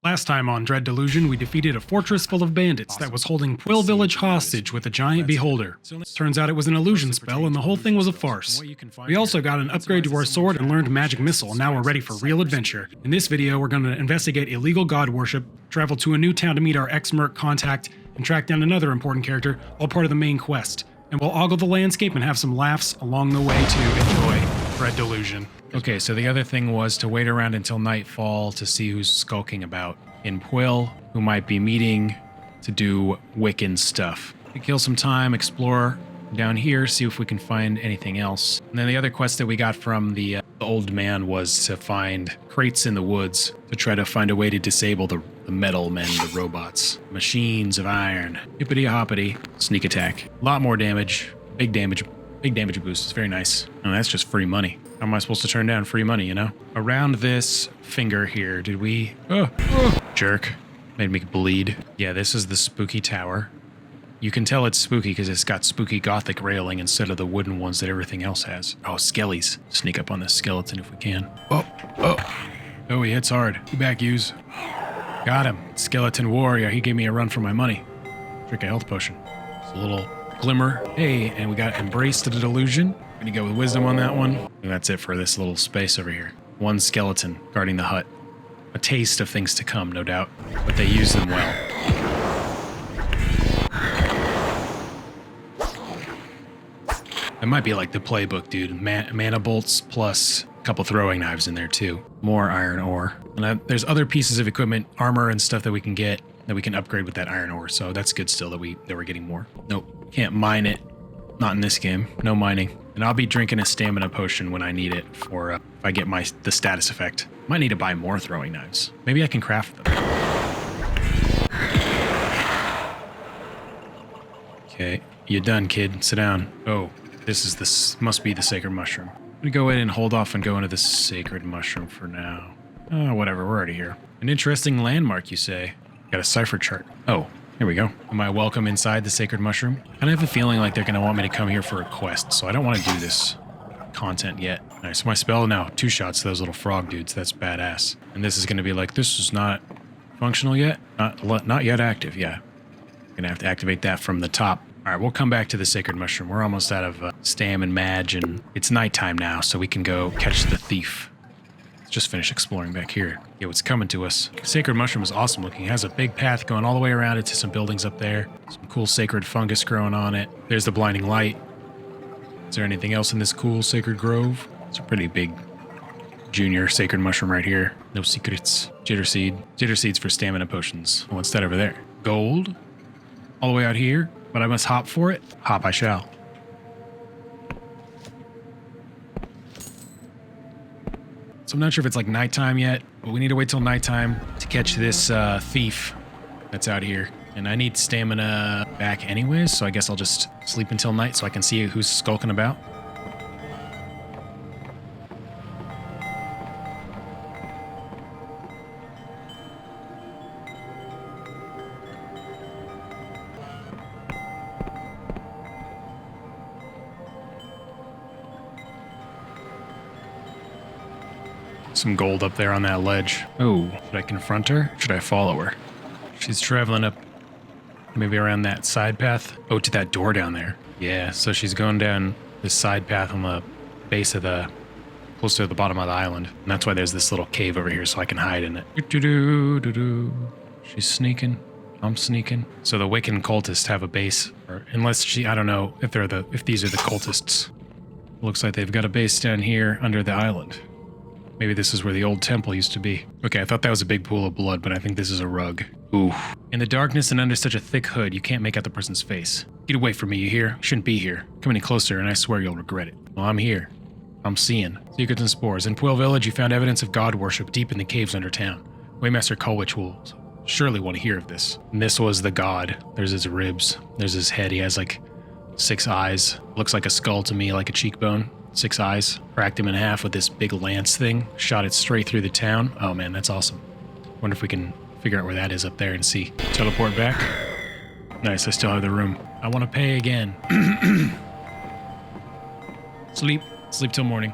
Last time on Dread Delusion, we defeated a fortress full of bandits that was holding Quill Village hostage with a giant beholder. Turns out it was an illusion spell and the whole thing was a farce. We also got an upgrade to our sword and learned magic missile, and now we're ready for real adventure. In this video, we're going to investigate illegal god worship, travel to a new town to meet our ex-merc contact, and track down another important character, all part of the main quest. And we'll ogle the landscape and have some laughs along the way to enjoy Dread Delusion. Okay, so the other thing was to wait around until nightfall to see who's skulking about in Quill, who might be meeting to do Wiccan stuff. To kill some time, explore down here, see if we can find anything else. And then the other quest that we got from the old man was to find crates in the woods to try to find a way to disable the metal men, the robots. Machines of iron. Hippity hoppity. Sneak attack. A lot more damage. Big damage boost. It's very nice. And that's just free money. How am I supposed to turn down free money, you know? Around this finger here, did we... Oh, jerk. Made me bleed. Yeah, this is the spooky tower. You can tell it's spooky because it's got spooky gothic railing instead of the wooden ones that everything else has. Oh, skellies. Sneak up on this skeleton if we can. Oh, he hits hard. Be back, use. Got him. Skeleton warrior. He gave me a run for my money. Drink a health potion. It's a little glimmer. Hey, and we got Embrace the Delusion. Gonna go with wisdom on that one. And that's it for this little space over here. One skeleton guarding the hut. A taste of things to come, no doubt. But they use them well. It might be like the playbook, dude. Mana bolts plus a couple throwing knives in there too. More iron ore. And there's other pieces of equipment, armor and stuff that we can get, that we can upgrade with that iron ore. So that's good still that we're getting more. Nope, can't mine it. Not in this game. No mining. And I'll be drinking a stamina potion when I need it for if I get the status effect. Might need to buy more throwing knives. Maybe I can craft them. Okay, you done, kid. Sit down. Oh, this must be the sacred mushroom. I'm gonna go in and hold off and go into the sacred mushroom for now. Oh, whatever, we're already here. An interesting landmark, you say? Got a cipher chart. Oh, here we go. Am I welcome inside the sacred mushroom? I have a feeling like they're gonna want me to come here for a quest, so I don't want to do this content yet. Nice, my spell now. 2 shots to those little frog dudes. That's badass. And this is gonna be like, this is not functional yet? Not yet active, yeah. Gonna have to activate that from the top. All right, we'll come back to the sacred mushroom. We're almost out of stam and mage, and it's nighttime now, so we can go catch the thief. Let's just finish exploring back here. Yeah, what's coming to us? Sacred mushroom is awesome looking. It has a big path going all the way around it to some buildings up there. Some cool sacred fungus growing on it. There's the blinding light. Is there anything else in this cool sacred grove? It's a pretty big junior sacred mushroom right here. No secrets. Jitter seed. Jitter seeds for stamina potions. Oh, what's that over there? Gold? All the way out here? But I must hop for it? Hop I shall. So I'm not sure if it's like nighttime yet, but we need to wait till nighttime to catch this thief that's out here. And I need stamina back anyways, so I guess I'll just sleep until night so I can see who's skulking about. Some gold up there on that ledge. Oh, should I confront her? Should I follow her? She's traveling up maybe around that side path. Oh, to that door down there. Yeah, so she's going down this side path on the base of close to the bottom of the island. And that's why there's this little cave over here so I can hide in it. She's sneaking. I'm sneaking. So the Wiccan cultists have a base, or unless I don't know if these are the cultists. Looks like they've got a base down here under the island. Maybe this is where the old temple used to be. Okay, I thought that was a big pool of blood, but I think this is a rug. Ooh. In the darkness and under such a thick hood, you can't make out the person's face. Get away from me, you hear? You shouldn't be here. Come any closer and I swear you'll regret it. Well, I'm here. I'm seeing. Secrets and spores. In Quill Village, you found evidence of god worship deep in the caves under town. Waymaster Colwich will surely want to hear of this. And this was the god. There's his ribs. There's his head. He has like 6 eyes. Looks like a skull to me, like a cheekbone. 6 eyes, cracked him in half with this big lance thing, shot it straight through the town. Oh man, that's awesome. Wonder if we can figure out where that is up there and see. Teleport back. Nice, I still have the room. I want to pay again. Sleep till morning.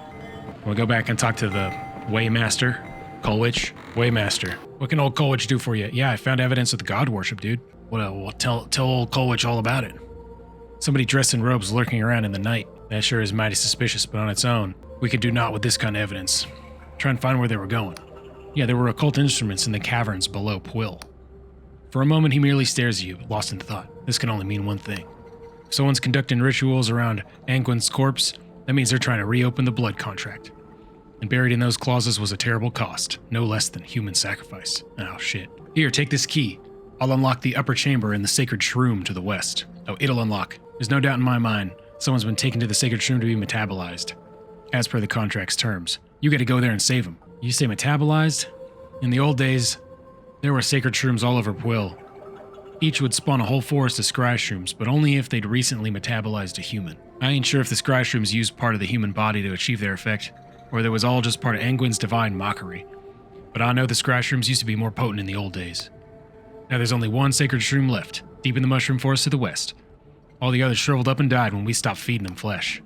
We'll go back and talk to the Waymaster, Colwich. Waymaster. What can old Colwich do for you? Yeah, I found evidence of the god worship, dude. Well, tell old Colwich all about it. Somebody dressed in robes lurking around in the night. That sure is mighty suspicious, but on its own, we could do naught with this kind of evidence. Try and find where they were going. Yeah, there were occult instruments in the caverns below Pwyll. For a moment, he merely stares at you, lost in thought. This can only mean one thing. If someone's conducting rituals around Angwin's corpse, that means they're trying to reopen the blood contract. And buried in those clauses was a terrible cost, no less than human sacrifice. Oh shit. Here, take this key. I'll unlock the upper chamber in the sacred shroom to the west. Oh, it'll unlock. There's no doubt in my mind, someone's been taken to the sacred shroom to be metabolized. As per the contract's terms. You gotta go there and save him. You say metabolized? In the old days, there were sacred shrooms all over Pwyll. Each would spawn a whole forest of scry shrooms, but only if they'd recently metabolized a human. I ain't sure if the scry shrooms used part of the human body to achieve their effect, or that was all just part of Angwin's divine mockery. But I know the scry shrooms used to be more potent in the old days. Now there's only one sacred shroom left, deep in the mushroom forest to the west. All the others shriveled up and died when we stopped feeding them flesh.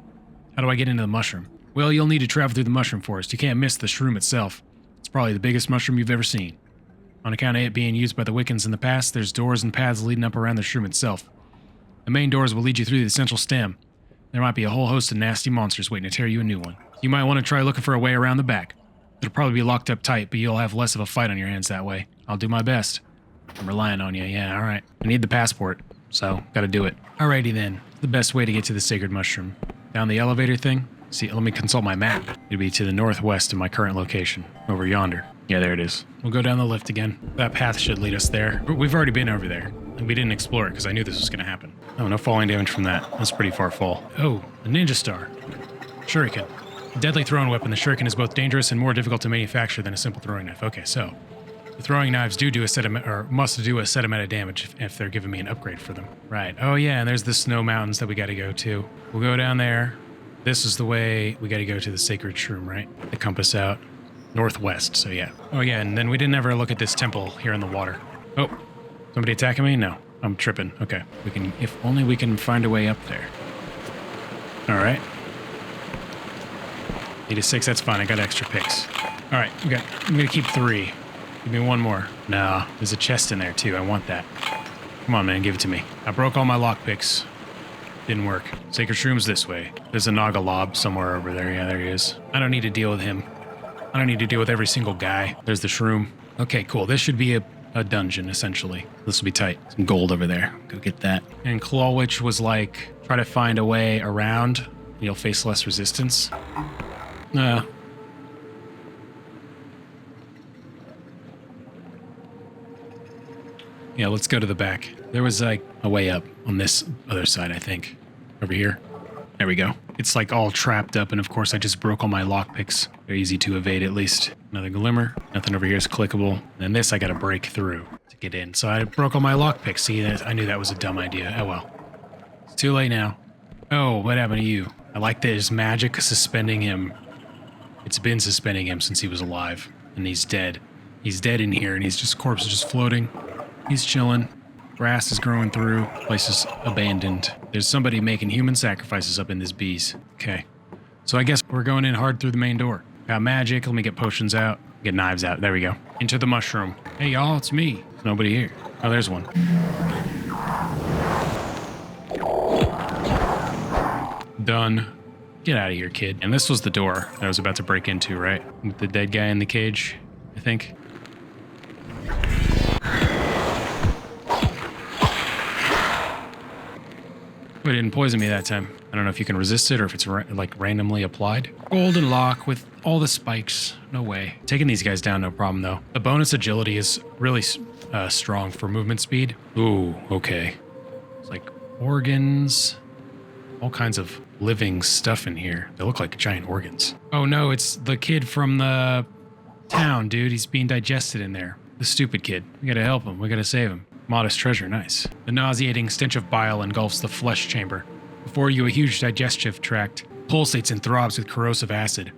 How do I get into the mushroom? Well, you'll need to travel through the mushroom forest. You can't miss the shroom itself. It's probably the biggest mushroom you've ever seen. On account of it being used by the Wiccans in the past, there's doors and paths leading up around the shroom itself. The main doors will lead you through the central stem. There might be a whole host of nasty monsters waiting to tear you a new one. You might want to try looking for a way around the back. It'll probably be locked up tight, but you'll have less of a fight on your hands that way. I'll do my best. I'm relying on you, yeah, alright. I need the passport, so gotta do it. Alrighty then, the best way to get to the sacred mushroom. Down the elevator thing? See, let me consult my map. It'd be to the northwest of my current location, over yonder. Yeah, there it is. We'll go down the lift again. That path should lead us there. We've already been over there, and we didn't explore it because I knew this was gonna happen. Oh, no falling damage from that. That's pretty far fall. Oh, a ninja star. Shuriken. A deadly throwing weapon, the shuriken is both dangerous and more difficult to manufacture than a simple throwing knife. Okay, so the throwing knives must do a set amount of damage if they're giving me an upgrade for them. Right. Oh yeah, and there's the snow mountains that we gotta go to. We'll go down there. This is the way we gotta go to the sacred shroom, right? The compass out. Northwest, so yeah. Oh yeah, and then we didn't ever look at this temple here in the water. Oh, somebody attacking me? No, I'm tripping. Okay, if only we can find a way up there. All right. 86, that's fine. I got extra picks. All right, I'm gonna keep 3. Give me one more. Nah, there's a chest in there too. I want that. Come on, man, give it to me. I broke all my lockpicks. Didn't work. Sacred Shroom's this way. There's a Naga Lob somewhere over there. Yeah, there he is. I don't need to deal with him. I don't need to deal with every single guy. There's the Shroom. Okay, cool. This should be a dungeon, essentially. This will be tight. Some gold over there. Go get that. And Clawwitch was like, try to find a way around. You'll face less resistance. Yeah, let's go to the back. There was like a way up on this other side, I think. Over here. There we go. It's like all trapped up, and of course I just broke all my lockpicks. They're easy to evade at least. Another glimmer. Nothing over here is clickable. And this I gotta break through to get in. So I broke all my lockpicks. See, I knew that was a dumb idea. Oh well. It's too late now. Oh, what happened to you? I like that there's magic suspending him. It's been suspending him since he was alive, and he's dead. He's dead in here, and corpse is just floating. He's chilling. Grass is growing through. Place is abandoned. There's somebody making human sacrifices up in this bees. Okay. So I guess we're going in hard through the main door. Got magic. Let me get potions out. Get knives out. There we go. Into the mushroom. Hey, y'all, it's me. There's nobody here. Oh, there's one. Done. Get out of here, kid. And this was the door that I was about to break into, right? With the dead guy in the cage, I think. Oh, it didn't poison me that time. I don't know if you can resist it or if it's like randomly applied. Golden lock with all the spikes. No way. Taking these guys down, no problem though. The bonus agility is really strong for movement speed. Ooh, okay. It's like organs. All kinds of living stuff in here. They look like giant organs. Oh no, it's the kid from the town, dude. He's being digested in there. The stupid kid. We gotta help him. We gotta save him. Modest treasure, nice. The nauseating stench of bile engulfs the flesh chamber. Before you, a huge digestive tract pulsates and throbs with corrosive acid.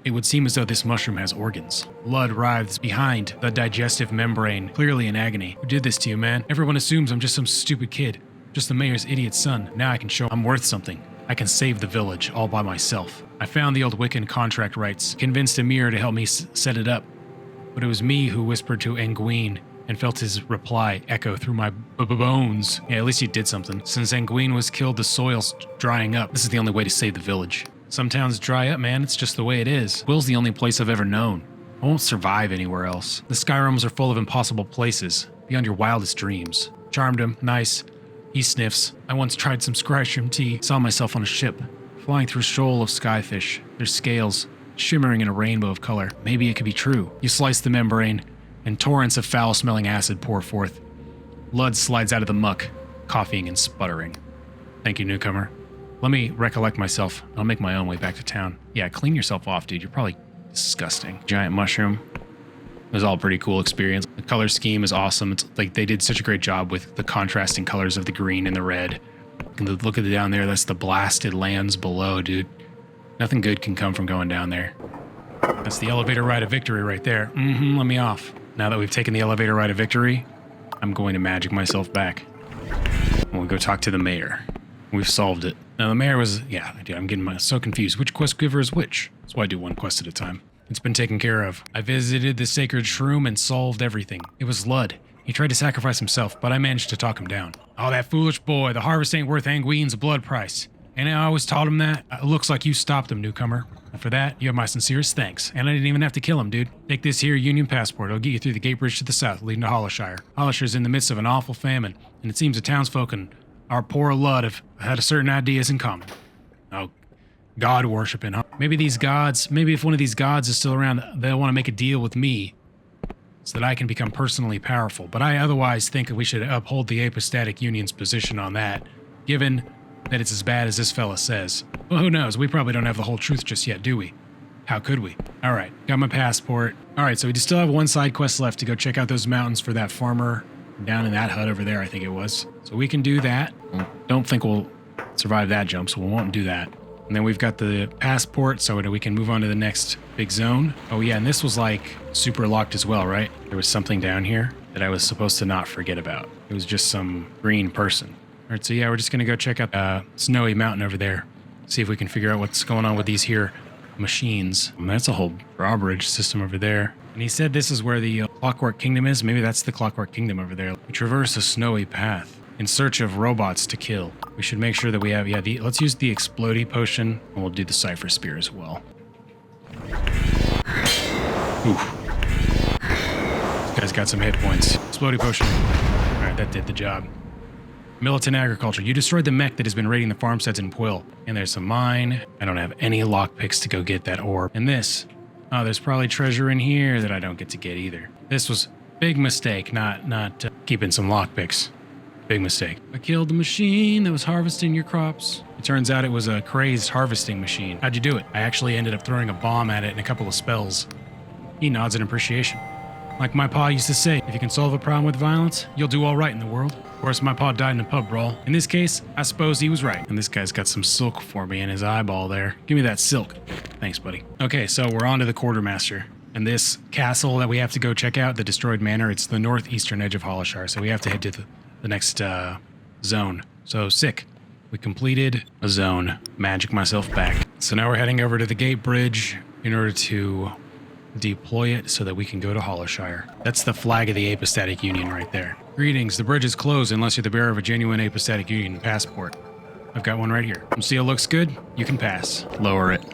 It would seem as though this mushroom has organs. Blood writhes behind the digestive membrane, clearly in agony. Who did this to you, man? Everyone assumes I'm just some stupid kid. Just the mayor's idiot son. Now I can show I'm worth something. I can save the village all by myself. I found the old Wiccan contract rights, convinced Emir to help me set it up. but it was me who whispered to Anguin and felt his reply echo through my bones. Yeah, at least he did something. Since Anguin was killed, the soil's drying up. This is the only way to save the village. Some towns dry up, man. It's just the way it is. Will's the only place I've ever known. I won't survive anywhere else. The Skyrims are full of impossible places, beyond your wildest dreams. Charmed him, nice. He sniffs. I once tried some Skyrim tea, saw myself on a ship, flying through a shoal of skyfish, their scales shimmering in a rainbow of color. Maybe it could be true. You slice the membrane, and torrents of foul-smelling acid pour forth. Blood slides out of the muck, coughing and sputtering. Thank you, newcomer. Let me recollect myself. I'll make my own way back to town. Yeah, clean yourself off, dude. You're probably disgusting. Giant mushroom. It was all a pretty cool experience. The color scheme is awesome. It's like they did such a great job with the contrasting colors of the green and the red. And look at it down there. That's the blasted lands below, dude. Nothing good can come from going down there. That's the elevator ride of victory right there. Let me off. Now that we've taken the elevator ride of victory, I'm going to magic myself back. And we'll go talk to the mayor. We've solved it. Now the mayor was, yeah, dude, I'm getting so confused. Which quest giver is which? That's why I do one quest at a time. It's been taken care of. I visited the sacred shroom and solved everything. It was Lud. He tried to sacrifice himself, but I managed to talk him down. Oh, that foolish boy. The harvest ain't worth Anguin's blood price. And I always taught him that. It looks like you stopped him, newcomer. And for that, you have my sincerest thanks. And I didn't even have to kill him, dude. Take this here Union passport. It'll get you through the gate bridge to the south, leading to Hollowshire. Hollishire's in the midst of an awful famine, and it seems the townsfolk and our poor Lud have had certain ideas in common. Oh, God worshiping, huh? Maybe if one of these gods is still around, they'll want to make a deal with me so that I can become personally powerful. But I otherwise think that we should uphold the Apostatic Union's position on that, given that it's as bad as this fella says. Well, who knows? We probably don't have the whole truth just yet, do we? How could we? All right, got my passport. All right, so we still have one side quest left to go check out those mountains for that farmer down in that hut over there, I think it was. So we can do that. Don't think we'll survive that jump, so we won't do that. And then we've got the passport so that we can move on to the next big zone. Oh yeah, and this was like super locked as well, right? There was something down here that I was supposed to not forget about. It was just some green person. All right, so yeah, we're just gonna go check out Snowy Mountain over there. See if we can figure out what's going on with these here machines. And that's a whole drawbridge system over there. And he said this is where the Clockwork Kingdom is. Maybe that's the Clockwork Kingdom over there. We traverse a snowy path in search of robots to kill. We should make sure that we have, let's use the Explodey Potion, and we'll do the Cypher Spear as well. Oof. This guy's got some hit points. Explodey Potion. All right, that did the job. Militant Agriculture. You destroyed the mech that has been raiding the farmsteads in Quill. And there's some mine. I don't have any lockpicks to go get that orb. And this. Oh, there's probably treasure in here that I don't get to get either. This was big mistake, not keeping some lockpicks. Big mistake. I killed the machine that was harvesting your crops. It turns out it was a crazed harvesting machine. How'd you do it? I actually ended up throwing a bomb at it and a couple of spells. He nods in appreciation. Like my pa used to say, if you can solve a problem with violence, you'll do all right in the world. Of course, my pa died in a pub brawl. In this case, I suppose he was right. And this guy's got some silk for me in his eyeball there. Give me that silk. Thanks, buddy. Okay, so we're on to the Quartermaster. And this castle that we have to go check out, the Destroyed Manor, it's the northeastern edge of Hollowshire. So we have to head to the next zone. So sick. We completed a zone. Magic myself back. So now we're heading over to the gate bridge in order to deploy it so that we can go to Hollowshire. That's the flag of the Apostatic Union right there. Greetings, the bridge is closed unless you're the bearer of a genuine Apostatic Union passport. I've got one right here. Seal looks good, you can pass. Lower it.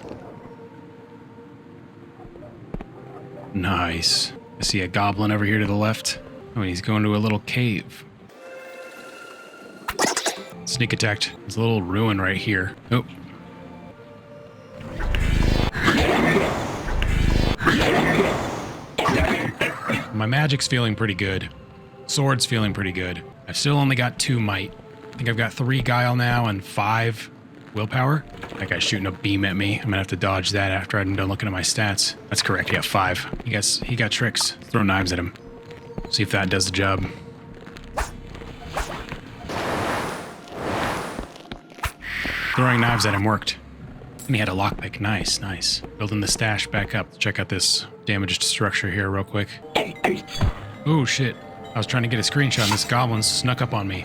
Nice. I see a goblin over here to the left. Oh, and he's going to a little cave. Sneak attacked. There's a little ruin right here. Oh. My magic's feeling pretty good. Sword's feeling pretty good. I've still only got 2 might. I think I've got 3 guile now and 5 willpower. That guy's shooting a beam at me. I'm gonna have to dodge that after I'm done looking at my stats. That's correct, yeah, 5. He got tricks. Throw knives at him. See if that does the job. Throwing knives at him worked. And he had a lockpick. Nice, nice. Building the stash back up. Let's check out this damaged structure here real quick. Oh, shit. I was trying to get a screenshot and this goblin snuck up on me.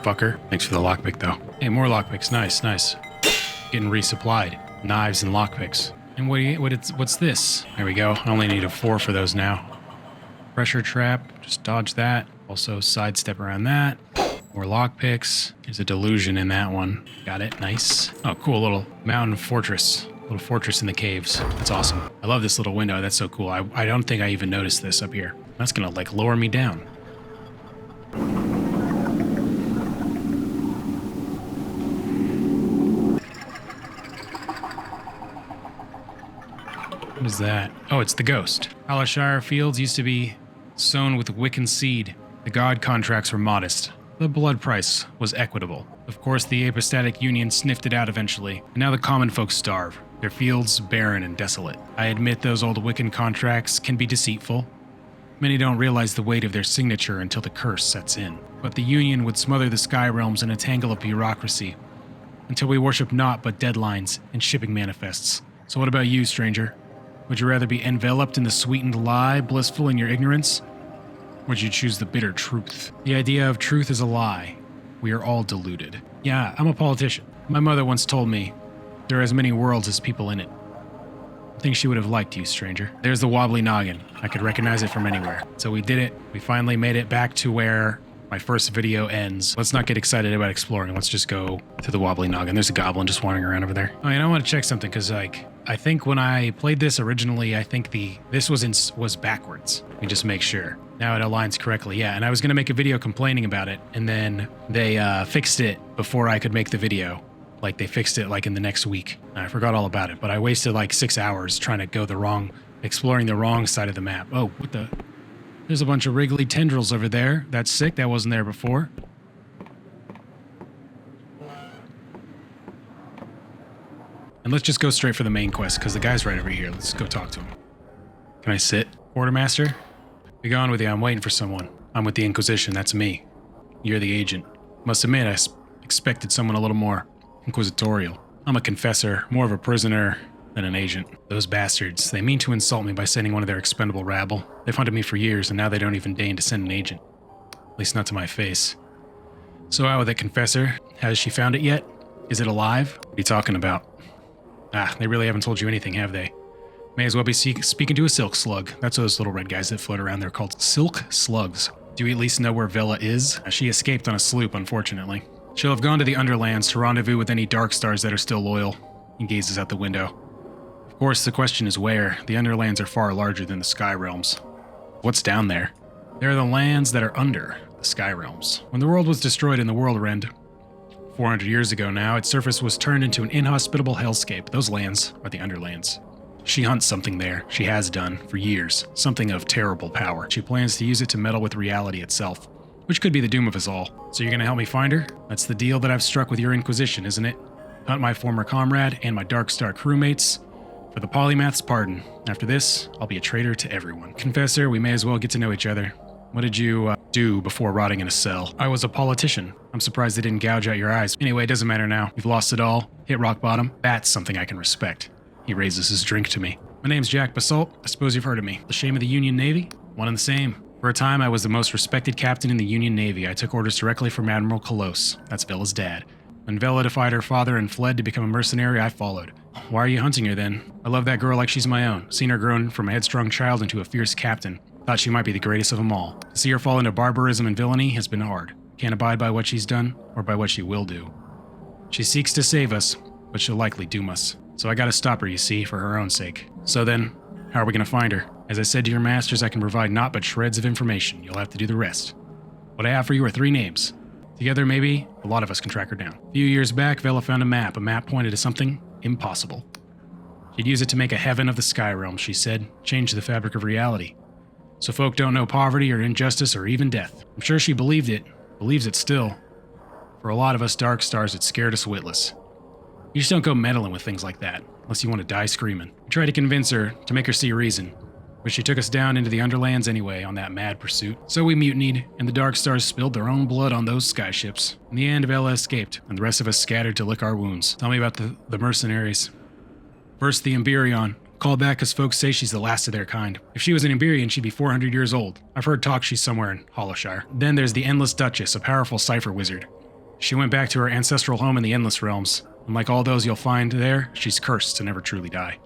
Fucker. Thanks for the lockpick, though. Hey, more lockpicks. Nice, nice. Getting resupplied. Knives and lockpicks. And what's this? There we go. I only need a 4 for those now. Pressure trap, just dodge that. Also sidestep around that. More lockpicks. There's a delusion in that one. Got it, nice. Oh, cool, little mountain fortress. Little fortress in the caves. That's awesome. I love this little window, that's so cool. I don't think I even noticed this up here. That's gonna like lower me down. What is that? Oh, it's the ghost. Alashire fields used to be sown with Wiccan seed. The god contracts were modest. The blood price was equitable. Of course, the apostatic union sniffed it out eventually, and now the common folk starve. Their fields barren and desolate. I admit those old Wiccan contracts can be deceitful. Many don't realize the weight of their signature until the curse sets in. But the union would smother the sky realms in a tangle of bureaucracy, until we worship naught but deadlines and shipping manifests. So what about you, stranger? Would you rather be enveloped in the sweetened lie, blissful in your ignorance? Or would you choose the bitter truth? The idea of truth is a lie. We are all deluded. Yeah, I'm a politician. My mother once told me, there are as many worlds as people in it. I think she would have liked you, stranger. There's the wobbly noggin. I could recognize it from anywhere. So we did it. We finally made it back to where my first video ends. Let's not get excited about exploring. Let's just go to the wobbly noggin. There's a goblin just wandering around over there. Oh, and I want to check something because I think when I played this originally, I think this was backwards. Let me just make sure. Now it aligns correctly. Yeah, and I was going to make a video complaining about it, and then they fixed it before I could make the video. Like, they fixed it, like, in the next week. I forgot all about it, but I wasted, like, 6 hours trying to go exploring the wrong side of the map. Oh, what the? There's a bunch of wriggly tendrils over there. That's sick. That wasn't there before. And let's just go straight for the main quest, because the guy's right over here. Let's go talk to him. Can I sit? Quartermaster? Be gone with you. I'm waiting for someone. I'm with the Inquisition. That's me. You're the agent. Must admit, I expected someone a little more inquisitorial. I'm a confessor, more of a prisoner than an agent. Those bastards, they mean to insult me by sending one of their expendable rabble. They've hunted me for years, and now they don't even deign to send an agent. At least not to my face. So out with it, confessor. Has she found it yet? Is it alive? What are you talking about? Ah, they really haven't told you anything, have they? May as well be speaking to a silk slug. That's those little red guys that float around. They're called silk slugs. Do you at least know where Vela is? She escaped on a sloop, unfortunately. She'll have gone to the Underlands to rendezvous with any dark stars that are still loyal. He gazes out the window. Of course, the question is where. The Underlands are far larger than the Sky Realms. What's down there? There are the lands that are under the Sky Realms. When the world was destroyed in the World-Rend, 400 years ago now, its surface was turned into an inhospitable hellscape. Those lands are the Underlands. She hunts something there. She has done, for years. Something of terrible power. She plans to use it to meddle with reality itself, which could be the doom of us all. So you're gonna help me find her? That's the deal that I've struck with your Inquisition, isn't it? Hunt my former comrade and my Dark Star crewmates for the polymath's pardon. After this, I'll be a traitor to everyone. Confessor, we may as well get to know each other. What did you do before rotting in a cell? I was a politician. I'm surprised they didn't gouge out your eyes. Anyway, it doesn't matter now. You've lost it all. Hit rock bottom. That's something I can respect. He raises his drink to me. My name's Jack Basalt. I suppose you've heard of me. The shame of the Union Navy? One and the same. For a time, I was the most respected captain in the Union Navy. I took orders directly from Admiral Kolos. That's Vela's dad. When Vela defied her father and fled to become a mercenary, I followed. Why are you hunting her then? I love that girl like she's my own. Seen her grown from a headstrong child into a fierce captain. Thought she might be the greatest of them all. To see her fall into barbarism and villainy has been hard. Can't abide by what she's done, or by what she will do. She seeks to save us, but she'll likely doom us. So I gotta stop her, you see, for her own sake. So then, how are we gonna find her? As I said to your masters, I can provide naught but shreds of information. You'll have to do the rest. What I have for you are 3 names. Together, maybe, a lot of us can track her down. A few years back, Vela found a map. A map pointed to something impossible. She'd use it to make a heaven of the Sky Realm, she said. Change the fabric of reality. So folk don't know poverty or injustice or even death. I'm sure she believed it. Believes it still. For a lot of us dark stars, it scared us witless. You just don't go meddling with things like that, unless you want to die screaming. We tried to convince her, to make her see reason, but she took us down into the Underlands anyway on that mad pursuit. So we mutinied, and the Dark Stars spilled their own blood on those skyships. In the end, Vela escaped, and the rest of us scattered to lick our wounds. Tell me about the mercenaries. First, the Emberion. Called back because folks say she's the last of their kind. If she was an Emberion, she'd be 400 years old. I've heard talk she's somewhere in Hollowshire. Then there's the Endless Duchess, a powerful cipher wizard. She went back to her ancestral home in the Endless Realms. And like all those you'll find there, she's cursed to never truly die.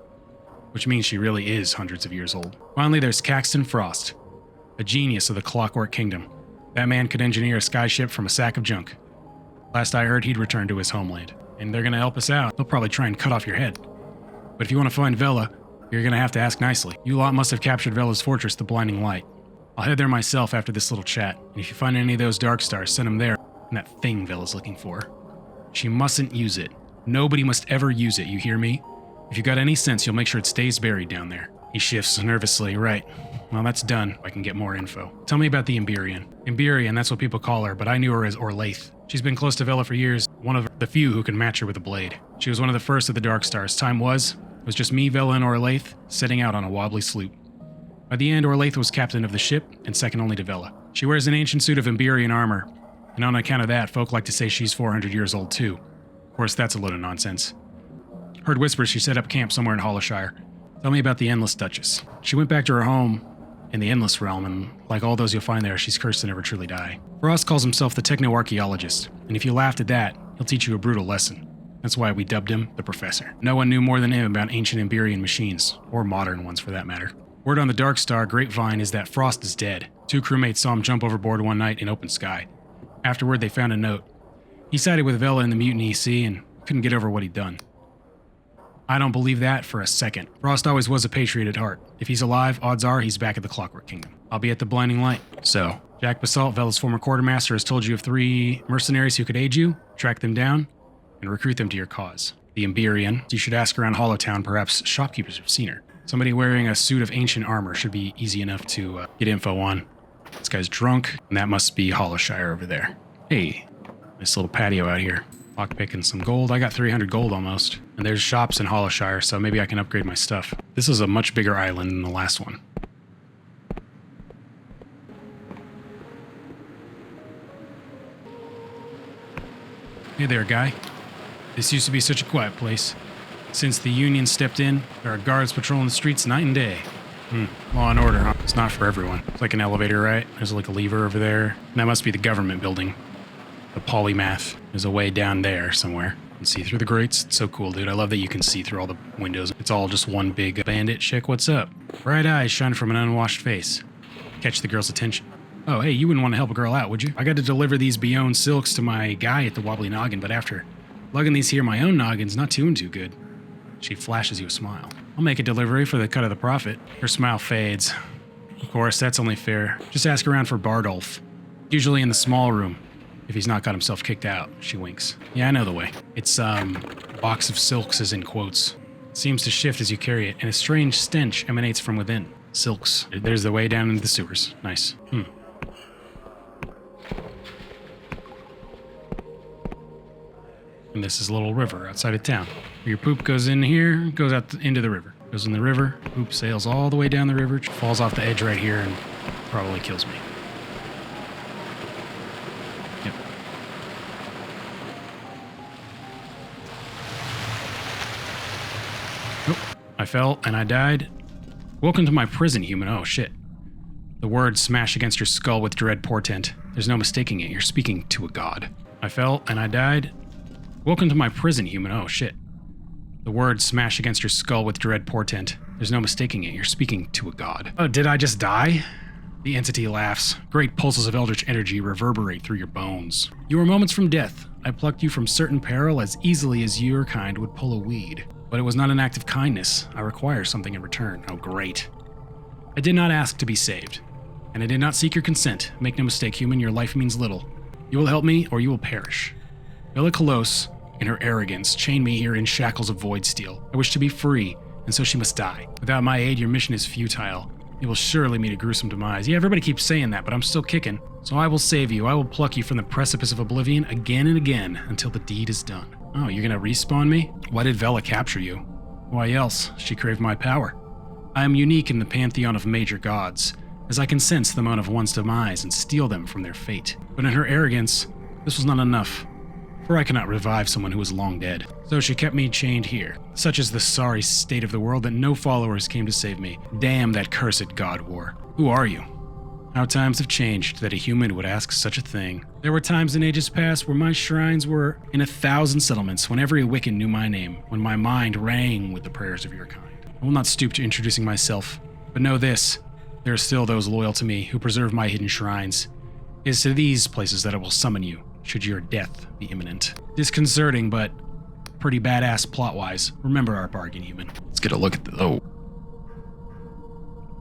which means she really is hundreds of years old. Finally, there's Caxton Frost, a genius of the Clockwork Kingdom. That man could engineer a skyship from a sack of junk. Last I heard, he'd returned to his homeland. And they're gonna help us out. They'll probably try and cut off your head. But if you want to find Vela, you're gonna have to ask nicely. You lot must have captured Vela's fortress, the Blinding Light. I'll head there myself after this little chat. And if you find any of those dark stars, send them there. And that thing Vela's looking for. She mustn't use it. Nobody must ever use it, you hear me? If you got any sense, you'll make sure it stays buried down there. He shifts nervously. Right. Well, that's done. I can get more info. Tell me about the Emberian. Emberian, that's what people call her, but I knew her as Orlaith. She's been close to Vela for years, one of the few who can match her with a blade. She was one of the first of the Dark Stars. It was just me, Vela, and Orlaith setting out on a wobbly sloop. By the end, Orlaith was captain of the ship and second only to Vela. She wears an ancient suit of Emberian armor, and on account of that, folk like to say she's 400 years old too. Of course, that's a load of nonsense. Heard whispers she set up camp somewhere in Hollowshire. Tell me about the Endless Duchess. She went back to her home in the Endless Realm, and like all those you'll find there, she's cursed to never truly die. Frost calls himself the Techno-Archaeologist, and if you laughed at that, he'll teach you a brutal lesson. That's why we dubbed him the Professor. No one knew more than him about ancient Emberian machines, or modern ones for that matter. Word on the Dark Star grapevine is that Frost is dead. 2 crewmates saw him jump overboard one night in open sky. Afterward, they found a note. He sided with Vela in the Mutiny Sea and couldn't get over what he'd done. I don't believe that for a second. Frost always was a patriot at heart. If he's alive, odds are he's back at the Clockwork Kingdom. I'll be at the Blinding Light. So, Jack Basalt, Vela's former quartermaster, has told you of 3 mercenaries who could aid you, track them down, and recruit them to your cause. The Emberian. You should ask around Hollowtown, perhaps shopkeepers have seen her. Somebody wearing a suit of ancient armor should be easy enough to get info on. This guy's drunk, and that must be Hollowshire over there. Hey, nice little patio out here. Lockpicking some gold. I got 300 gold almost. And there's shops in Hollowshire, so maybe I can upgrade my stuff. This is a much bigger island than the last one. Hey there, guy. This used to be such a quiet place. Since the Union stepped in, there are guards patrolling the streets night and day. Law and order, huh? It's not for everyone. It's like an elevator, right? There's like a lever over there. And that must be the government building. The polymath. There's a way down there somewhere. You can see through the grates. It's so cool, dude. I love that you can see through all the windows. It's all just one big bandit chick. What's up? Bright eyes shine from an unwashed face. Catch the girl's attention. Oh, hey, you wouldn't want to help a girl out, would you? I got to deliver these Beyond silks to my guy at the Wobbly Noggin, but after lugging these here my own noggin's not too good. She flashes you a smile. I'll make a delivery for the cut of the profit. Her smile fades. Of course, that's only fair. Just ask around for Bardolph. Usually in the small room. If he's not got himself kicked out, she winks. Yeah, I know the way. It's, box of silks is in quotes. It seems to shift as you carry it, and a strange stench emanates from within. Silks. There's the way down into the sewers. Nice. And this is a little river outside of town. Your poop goes in here, goes out into the river. Goes in the river, poop sails all the way down the river, falls off the edge right here, and probably kills me. Yep. Nope. I fell and I died. Welcome to my prison, human. Oh, shit. The words smash against your skull with dread portent. There's no mistaking it. You're speaking to a god. I fell and I died. Welcome to my prison, human. Oh, shit. The words smash against your skull with dread portent. There's no mistaking it. You're speaking to a god. Oh, did I just die? The entity laughs. Great pulses of eldritch energy reverberate through your bones. You were moments from death. I plucked you from certain peril as easily as your kind would pull a weed. But it was not an act of kindness. I require something in return. Oh, great. I did not ask to be saved. And I did not seek your consent. Make no mistake, human, your life means little. You will help me, or you will perish. Bella Kolos, in her arrogance, chained me here in shackles of void steel. I wish to be free, and so she must die. Without my aid, your mission is futile. You will surely meet a gruesome demise. Yeah, everybody keeps saying that, but I'm still kicking. So I will save you. I will pluck you from the precipice of oblivion again and again until the deed is done. Oh, you're gonna respawn me? Why did Vela capture you? Why else? She craved my power. I am unique in the pantheon of major gods, as I can sense the moment of one's demise and steal them from their fate. But in her arrogance, this was not enough. For I cannot revive someone who is long dead. So she kept me chained here. Such is the sorry state of the world that no followers came to save me. Damn that cursed god war. Who are you? How times have changed that a human would ask such a thing. There were times in ages past where my shrines were in 1,000 settlements, when every Wiccan knew my name, when my mind rang with the prayers of your kind. I will not stoop to introducing myself, but know this. There are still those loyal to me who preserve my hidden shrines. It is to these places that I will summon you, should your death be imminent. Disconcerting, but pretty badass plot-wise. Remember our bargain, human. Let's get a look at the... Oh.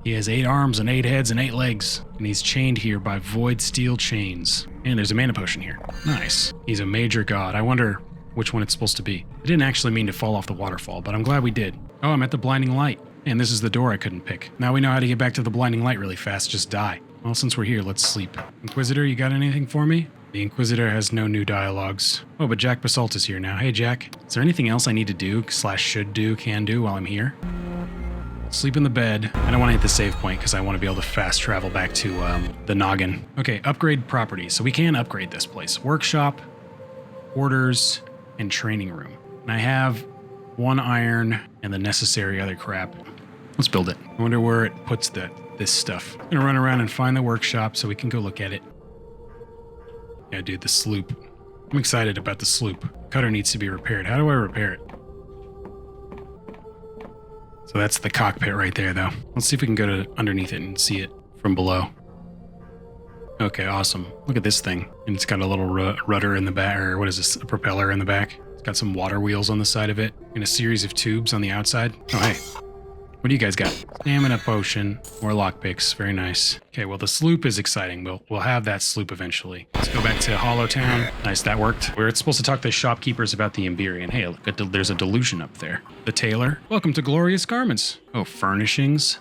He has 8 arms and 8 heads and 8 legs, and he's chained here by void steel chains. And there's a mana potion here. Nice. He's a major god. I wonder which one it's supposed to be. I didn't actually mean to fall off the waterfall, but I'm glad we did. Oh, I'm at the blinding light. And this is the door I couldn't pick. Now we know how to get back to the blinding light really fast, just die. Well, since we're here, let's sleep. Inquisitor, you got anything for me? The Inquisitor has no new dialogues. Oh, but Jack Basalt is here now. Hey, Jack. Is there anything else I need to do, / should do, can do while I'm here? Sleep in the bed. I don't want to hit the save point because I want to be able to fast travel back to the noggin. Okay, upgrade properties. So we can upgrade this place. Workshop, quarters, and training room. And I have 1 iron and the necessary other crap. Let's build it. I wonder where it puts this stuff. I'm gonna run around and find the workshop so we can go look at it. Yeah, dude, the sloop. I'm excited about the sloop. Cutter needs to be repaired. How do I repair it? So that's the cockpit right there, though. Let's see if we can go to underneath it and see it from below. Okay, awesome. Look at this thing. And it's got a little rudder in the back, or what is this, a propeller in the back. It's got some water wheels on the side of it, and a series of tubes on the outside. Oh, hey. What do you guys got? Stamina potion, more lockpicks, very nice. Okay, well the sloop is exciting. We'll have that sloop eventually. Let's go back to Hollowtown. Nice, that worked. We're supposed to talk to the shopkeepers about the Emberian. Hey, look, there's a delusion up there. The tailor. Welcome to Glorious Garments. Oh, furnishings.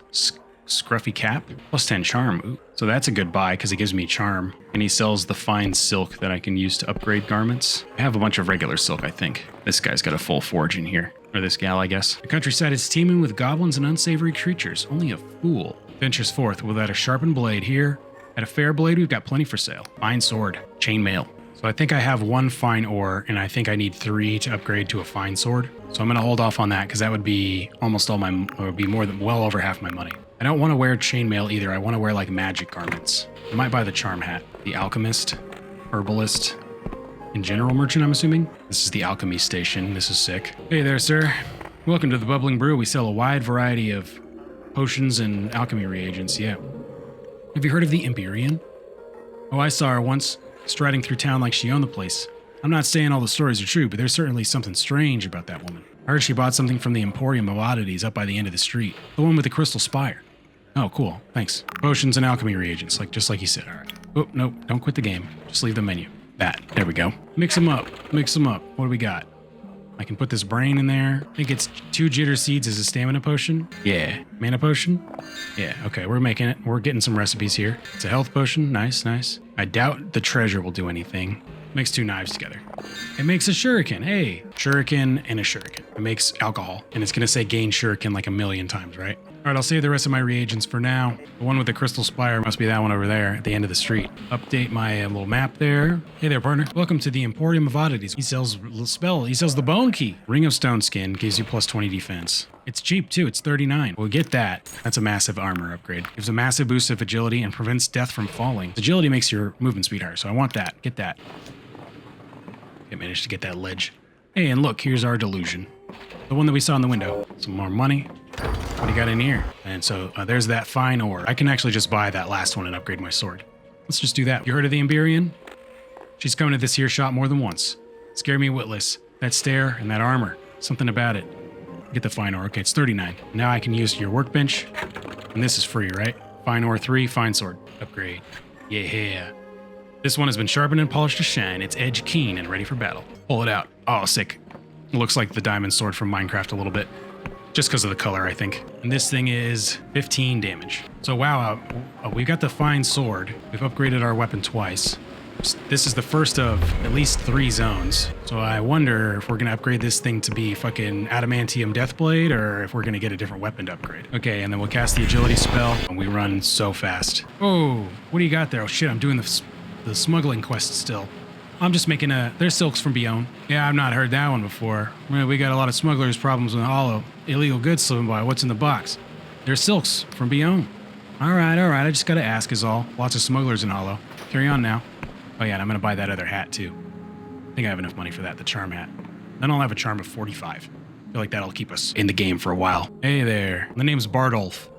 Scruffy cap. Plus 10 charm. Ooh. So that's a good buy because it gives me charm. And he sells the fine silk that I can use to upgrade garments. I have a bunch of regular silk, I think. This guy's got a full forge in here. Or this gal, I guess. The countryside is teeming with goblins and unsavory creatures. Only a fool ventures forth without a sharpened blade. Here, at a fair blade, we've got plenty for sale. Fine sword, chainmail. So I think I have 1 fine ore, and I think I need 3 to upgrade to a fine sword. So I'm gonna hold off on that because that would be almost all my, or would be more than well over half my money. I don't want to wear chainmail either. I want to wear like magic garments. I might buy the charm hat, the alchemist, herbalist. And general merchant, I'm assuming? This is the alchemy station. This is sick. Hey there, sir. Welcome to the Bubbling Brew. We sell a wide variety of potions and alchemy reagents, yeah. Have you heard of the Emberian? Oh, I saw her once, striding through town like she owned the place. I'm not saying all the stories are true, but there's certainly something strange about that woman. I heard she bought something from the Emporium of Oddities up by the end of the street. The one with the crystal spire. Oh, cool. Thanks. Potions and alchemy reagents, just like you said. All right. Oh, nope. Don't quit the game. Just leave the menu. That. There we go. Mix them up. Mix them up. What do we got? I can put this brain in there. I think it's 2 jitter seeds as a stamina potion. Yeah. Mana potion? Yeah. Okay, we're making it. We're getting some recipes here. It's a health potion. Nice, nice. I doubt the treasure will do anything. Mix 2 knives together. It makes a shuriken. Hey. Shuriken and a shuriken. It makes alcohol. And it's going to say gain shuriken like 1,000,000 times, right? All right, I'll save the rest of my reagents for now. The one with the crystal spire must be that one over there at the end of the street. Update my little map there. Hey there, partner. Welcome to the Emporium of Oddities. He sells the bone key. Ring of stone skin gives you plus 20 defense. It's cheap too, it's 39. We'll get that. That's a massive armor upgrade. Gives a massive boost of agility and prevents death from falling. Agility makes your movement speed higher, so I want that. Get that. I managed to get that ledge. Hey, and look, here's our delusion. The one that we saw in the window. Some more money. What do you got in here? And so there's that fine ore. I can actually just buy that last one and upgrade my sword. Let's just do that. You heard of the Emberian? She's coming to this here shop more than once. Scare me witless. That stare and that armor. Something about it. Get the fine ore. Okay, it's 39. Now I can use your workbench. And this is free, right? Fine ore 3, fine sword. Upgrade. Yeah. This one has been sharpened and polished to shine. Its edge keen and ready for battle. Pull it out. Oh, sick. It looks like the diamond sword from Minecraft a little bit. Just because of the color, I think. And this thing is 15 damage. So wow, we got the fine sword. We've upgraded our weapon twice. This is the first of at least 3 zones. So I wonder if we're going to upgrade this thing to be fucking adamantium deathblade or if we're going to get a different weapon to upgrade. Okay, and then we'll cast the agility spell and we run so fast. Oh, what do you got there? Oh shit, I'm doing the smuggling quest still. I'm just making there's silks from Beyond. Yeah, I've not heard that one before. We got a lot of smugglers' problems with Hollow. Illegal goods slipping by. What's in the box? There's silks from Beyond. All right. I just gotta ask is all. Lots of smugglers in Hollow. Carry on now. Oh yeah, and I'm gonna buy that other hat too. I think I have enough money for that, the charm hat. Then I'll have a charm of 45. I feel like that'll keep us in the game for a while. Hey there, the name's Bardolph.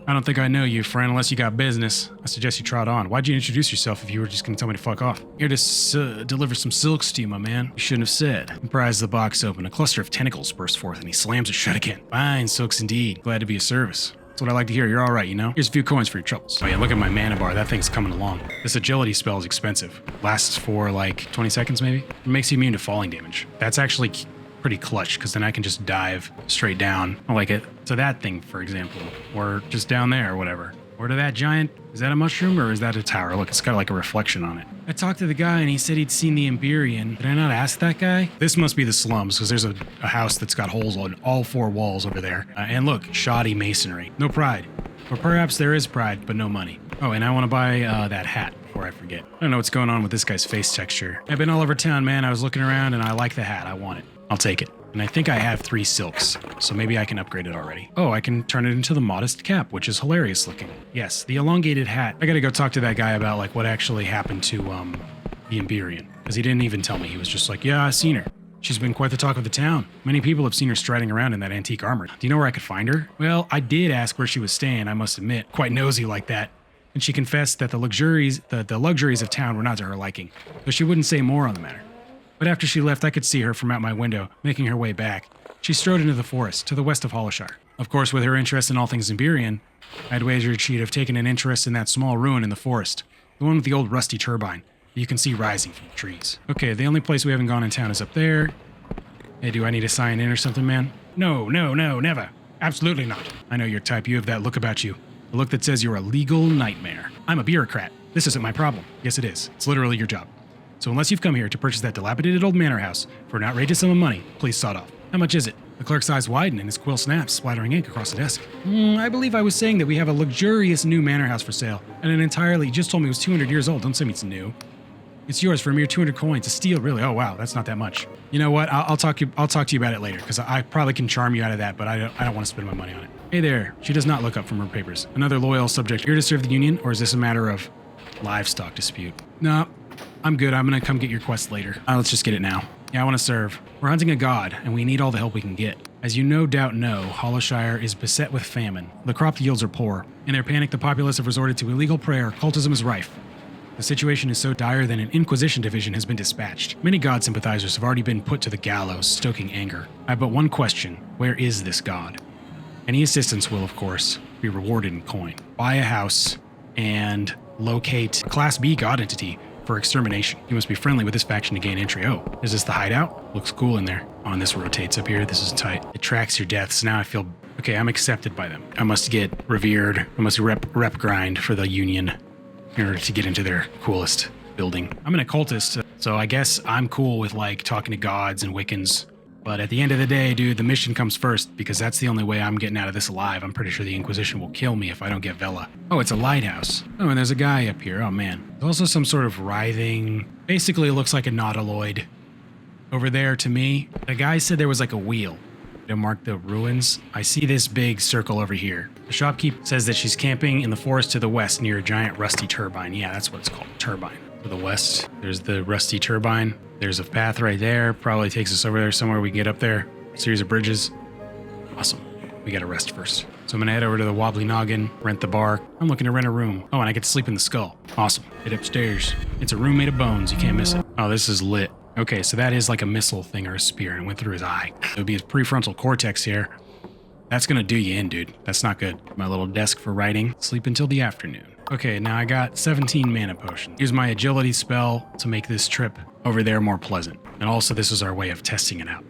I don't think I know you, friend, unless you got business. I suggest you trot on. Why'd you introduce yourself if you were just gonna tell me to fuck off? Here to deliver some silks to you, my man. You shouldn't have said. He pries the box open. A cluster of tentacles bursts forth, and he slams it shut again. Fine, silks indeed. Glad to be of service. That's what I like to hear. You're all right, you know? Here's a few coins for your troubles. Oh yeah, look at my mana bar. That thing's coming along. This agility spell is expensive. Lasts for like 20 seconds maybe. It makes you immune to falling damage. That's actually pretty clutch, because then I can just dive straight down. I like it. To that thing, for example, or just down there or whatever. Or to that giant, is that a mushroom or is that a tower? Look, it's got like a reflection on it. I talked to the guy and he said he'd seen the Empyrean. Did I not ask that guy? This must be the slums, because there's a house that's got holes on all 4 walls over there. And look, shoddy masonry. No pride. Or perhaps there is pride, but no money. Oh, and I want to buy that hat before I forget. I don't know what's going on with this guy's face texture. I've been all over town, man. I was looking around and I like the hat. I want it. I'll take it. And I think I have 3 silks, so maybe I can upgrade it already. Oh, I can turn it into the modest cap, which is hilarious looking. Yes, the elongated hat. I gotta go talk to that guy about like what actually happened to the Empyrean, because he didn't even tell me. He was just like, yeah, I've seen her. She's been quite the talk of the town. Many people have seen her striding around in that antique armor. Do you know where I could find her? Well, I did ask where she was staying, I must admit. Quite nosy like that. And she confessed that the luxuries of town were not to her liking, though she wouldn't say more on the matter. But after she left, I could see her from out my window, making her way back. She strode into the forest, to the west of Hollowshire. Of course, with her interest in all things Empyrean, I'd wagered she'd have taken an interest in that small ruin in the forest, the one with the old rusty turbine that you can see rising from the trees. Okay, the only place we haven't gone in town is up there. Hey, do I need to sign in or something, man? No, never. Absolutely not. I know your type. You have that look about you. A look that says you're a legal nightmare. I'm a bureaucrat. This isn't my problem. Yes, it is. It's literally your job. So unless you've come here to purchase that dilapidated old manor house for an outrageous sum of money, please sod off. How much is it? The clerk's eyes widen and his quill snaps, splattering ink across the desk. I believe I was saying that we have a luxurious new manor house for sale, and an entirely, you just told me it was 200 years old. Don't say me it's new. It's yours for a mere 200 coins. A steal, really. Oh wow, that's not that much. You know what? I'll talk to you about it later, because I probably can charm you out of that, but I don't want to spend my money on it. Hey there. She does not look up from her papers. Another loyal subject here to serve the Union, or is this a matter of livestock dispute? No. I'm good. I'm gonna come get your quest later. Let's just get it now. Yeah, I want to serve. We're hunting a god, and we need all the help we can get. As you no doubt know, Hollowshire is beset with famine. The crop yields are poor. In their panic, the populace have resorted to illegal prayer. Cultism is rife. The situation is so dire that an Inquisition division has been dispatched. Many god sympathizers have already been put to the gallows, stoking anger. I have but one question. Where is this god? Any assistance will, of course, be rewarded in coin. Buy a house and locate a Class B god entity for extermination. You must be friendly with this faction to gain entry. Oh, is this the hideout? Looks cool in there. Oh, and this rotates up here. This is tight. It tracks your deaths. Now I feel... Okay, I'm accepted by them. I must get revered. I must rep grind for the Union in order to get into their coolest building. I'm an occultist, so I guess I'm cool with, like, talking to gods and Wiccans. But at the end of the day, dude, the mission comes first, because that's the only way I'm getting out of this alive. I'm pretty sure the Inquisition will kill me if I don't get Vela. Oh, it's a lighthouse. Oh, and there's a guy up here. Oh, man. There's also some sort of writhing... Basically, it looks like a nautiloid. Over there, to me, the guy said there was like a wheel to mark the ruins. I see this big circle over here. The shopkeep says that she's camping in the forest to the west near a giant rusty turbine. Yeah, that's what it's called. Turbine. To the west, there's the rusty turbine. There's a path right there. Probably takes us over there somewhere. We can get up there. Series of bridges. Awesome. We gotta rest first. So I'm gonna head over to the Wobbly Noggin, rent the bar. I'm looking to rent a room. Oh, and I get to sleep in the skull. Awesome. Head upstairs. It's a room made of bones. You can't miss it. Oh, this is lit. Okay, so that is like a missile thing or a spear, and it went through his eye. It would be his prefrontal cortex here. That's gonna do you in, dude. That's not good. My little desk for writing. Sleep until the afternoon. Okay, now I got 17 mana potions. Use my agility spell to make this trip over there more pleasant. And also, this is our way of testing it out.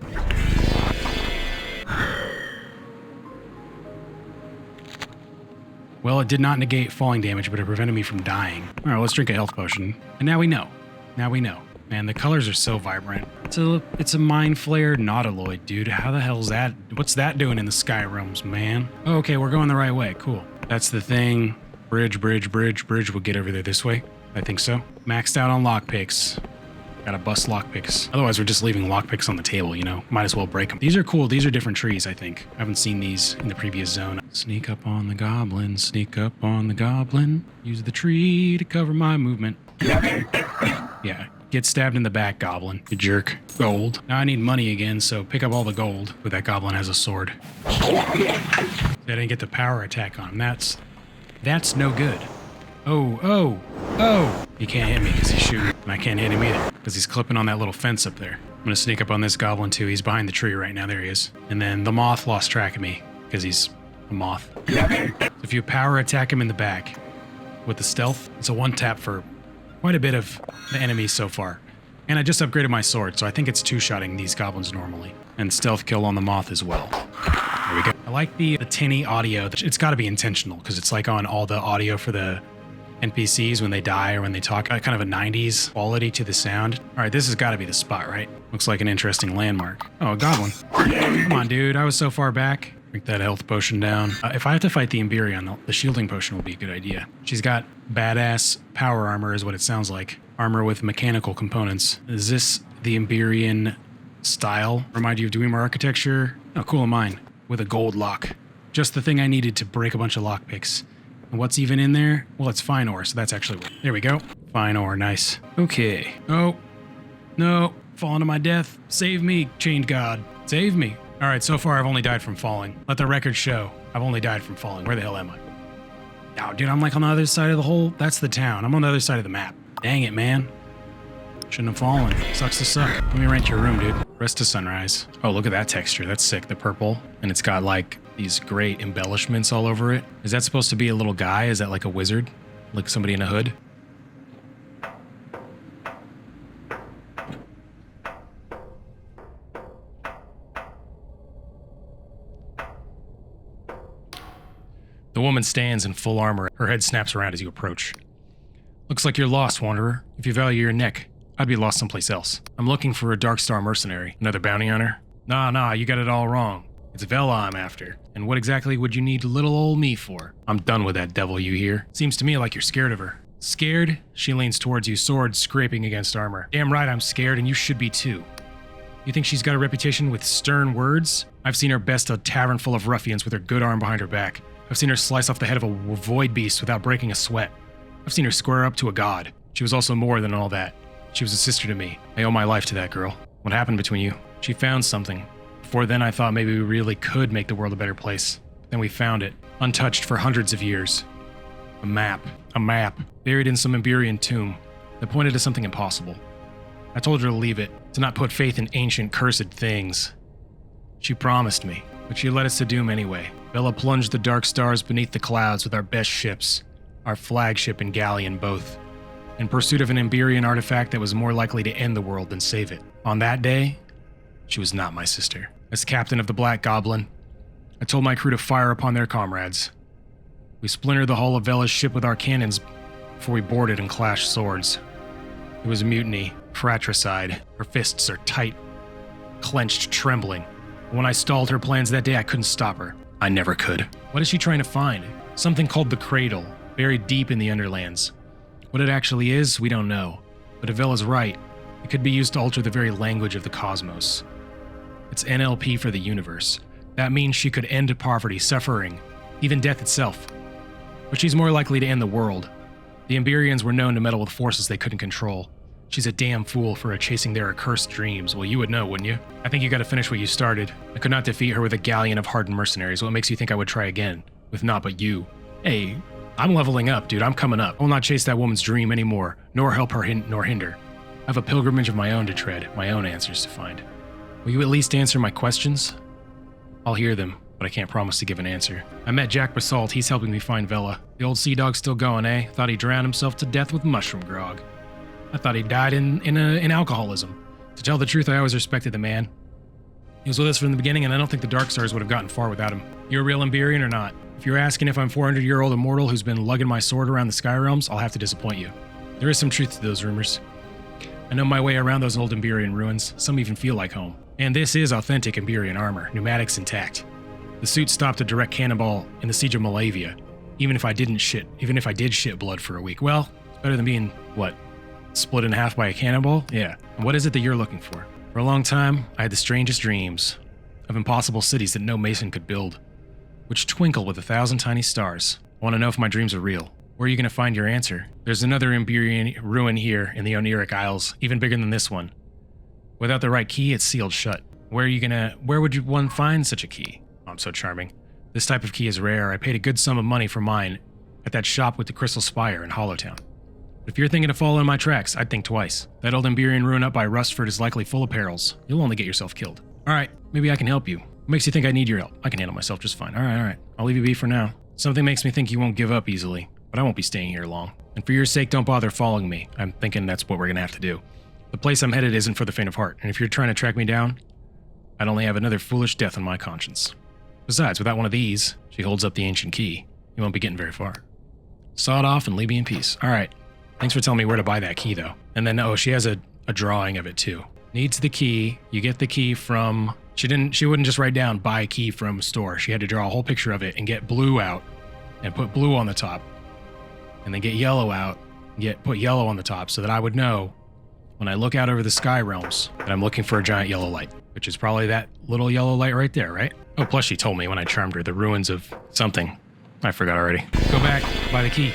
Well, it did not negate falling damage, but it prevented me from dying. All right, let's drink a health potion. And now we know. Now we know. Man, the colors are so vibrant. It's a mind flared nautiloid, dude. How the hell's that? What's that doing in the Skyrims, man? Oh, okay, we're going the right way. Cool. That's the thing. Bridge. We'll get over there this way. I think so. Maxed out on lockpicks. Gotta bust lockpicks. Otherwise, we're just leaving lockpicks on the table, you know? Might as well break them. These are cool. These are different trees, I think. I haven't seen these in the previous zone. Sneak up on the goblin. Sneak up on the goblin. Use the tree to cover my movement. Yeah, Get stabbed in the back, goblin. You jerk. Gold. Now I need money again, so pick up all the gold. But that goblin has a sword. I didn't get the power attack on him. That's no good. Oh. He can't hit me because he's shooting. And I can't hit him either because he's clipping on that little fence up there. I'm going to sneak up on this goblin too. He's behind the tree right now. There he is. And then the moth lost track of me because he's a moth. If you power attack him in the back with the stealth, it's a one tap for quite a bit of the enemies so far. And I just upgraded my sword, so I think it's two-shotting these goblins normally. And stealth kill on the moth as well. There we go. I like the tinny audio. It's got to be intentional because it's like on all the audio for the NPCs when they die or when they talk. Kind of a 90s quality to the sound. All right, this has got to be the spot, right? Looks like an interesting landmark. Oh, a goblin. Come on, dude. I was so far back. Drink that health potion down. If I have to fight the Emberion, the shielding potion will be a good idea. She's got badass power armor is what it sounds like. Armor with mechanical components. Is this the Emberion style? Remind you of Dwemer architecture? Oh, cool of mine. With a gold lock. Just the thing I needed to break a bunch of lockpicks. And what's even in there? Well, it's fine ore, so that's actually... There we go. Fine ore, nice. Okay. Oh. No. Falling to my death. Save me, chained god. Save me. All right, so far I've only died from falling. Let the record show. I've only died from falling. Where the hell am I? Oh, dude, I'm like on the other side of the hole. That's the town. I'm on the other side of the map. Dang it, man. Shouldn't have fallen. Sucks to suck. Let me rent your room, dude. Rest to sunrise. Oh, look at that texture. That's sick. The purple. And it's got like these great embellishments all over it. Is that supposed to be a little guy? Is that like a wizard? Like somebody in a hood? The woman stands in full armor. Her head snaps around as you approach. Looks like you're lost, wanderer. If you value your neck, I'd be lost someplace else. I'm looking for a Darkstar mercenary. Another bounty hunter? Nah, you got it all wrong. It's Vela I'm after. And what exactly would you need little old me for? I'm done with that devil, you hear? Seems to me like you're scared of her. Scared? She leans towards you, sword scraping against armor. Damn right I'm scared, and you should be too. You think she's got a reputation with stern words? I've seen her best a tavern full of ruffians with her good arm behind her back. I've seen her slice off the head of a void beast without breaking a sweat. I've seen her square up to a god. She was also more than all that. She was a sister to me. I owe my life to that girl. What happened between you? She found something. Before then, I thought maybe we really could make the world a better place. Then we found it, untouched for hundreds of years. A map, buried in some Emberion tomb that pointed to something impossible. I told her to leave it, to not put faith in ancient, cursed things. She promised me, but she led us to doom anyway. Vela plunged the dark stars beneath the clouds with our best ships, our flagship and galleon both, in pursuit of an Emberion artifact that was more likely to end the world than save it. On that day, she was not my sister. As captain of the Black Goblin, I told my crew to fire upon their comrades. We splintered the hull of Vela's ship with our cannons before we boarded and clashed swords. It was mutiny, fratricide. Her fists are tight, clenched, trembling. When I stalled her plans that day, I couldn't stop her. I never could. What is she trying to find? Something called the Cradle, buried deep in the Underlands. What it actually is, we don't know. But if Vela's right, it could be used to alter the very language of the cosmos. It's NLP for the universe. That means she could end poverty, suffering, even death itself. But she's more likely to end the world. The Emberions were known to meddle with forces they couldn't control. She's a damn fool for chasing their accursed dreams. Well, you would know, wouldn't you? I think you gotta finish what you started. I could not defeat her with a galleon of hardened mercenaries. What makes you think I would try again? With naught but you. Hey, I'm leveling up, dude. I'm coming up. I will not chase that woman's dream anymore, nor help her nor hinder. I have a pilgrimage of my own to tread, my own answers to find. Will you at least answer my questions? I'll hear them, but I can't promise to give an answer. I met Jack Basalt. He's helping me find Vela. The old sea dog's still going, eh? Thought he drowned himself to death with mushroom grog. I thought he died in alcoholism. To tell the truth, I always respected the man. He was with us from the beginning, and I don't think the Darkstars would have gotten far without him. You a real Emberion or not? If you're asking if I'm 400-year-old immortal who's been lugging my sword around the Sky Realms, I'll have to disappoint you. There is some truth to those rumors. I know my way around those old Emberion ruins. Some even feel like home. And this is authentic Emberion armor, pneumatics intact. The suit stopped a direct cannonball in the siege of Malavia, even if I did shit blood for a week. Well, it's better than being, what, split in half by a cannonball? Yeah. And what is it that you're looking for? For a long time, I had the strangest dreams of impossible cities that no mason could build, which twinkle with 1,000 tiny stars. I want to know if my dreams are real. Where are you going to find your answer? There's another Emberian ruin here in the Oniric Isles, even bigger than this one. Without the right key, it's sealed shut. Where would one find such a key? Oh, I'm so charming. This type of key is rare. I paid a good sum of money for mine at that shop with the Crystal Spire in Hollowtown. But if you're thinking of following my tracks, I'd think twice. That old Emberian ruin up by Rustford is likely full of perils. You'll only get yourself killed. Alright, maybe I can help you. What makes you think I need your help? I can handle myself just fine. Alright. I'll leave you be for now. Something makes me think you won't give up easily, but I won't be staying here long. And for your sake, don't bother following me. I'm thinking that's what we're gonna have to do. The place I'm headed isn't for the faint of heart, and if you're trying to track me down, I'd only have another foolish death on my conscience. Besides, without one of these, she holds up the ancient key, you won't be getting very far. Saw it off and leave me in peace. Alright, thanks for telling me where to buy that key though. And then, she has a drawing of it too. Needs the key, you get the key from... She wouldn't just write down, buy a key from store. She had to draw a whole picture of it and get blue out, and put blue on the top. And then get yellow out, and put yellow on the top, so that I would know when I look out over the sky realms that I'm looking for a giant yellow light, which is probably that little yellow light right there, right? Oh, plus she told me when I charmed her, the ruins of something. I forgot already. Go back, buy the key.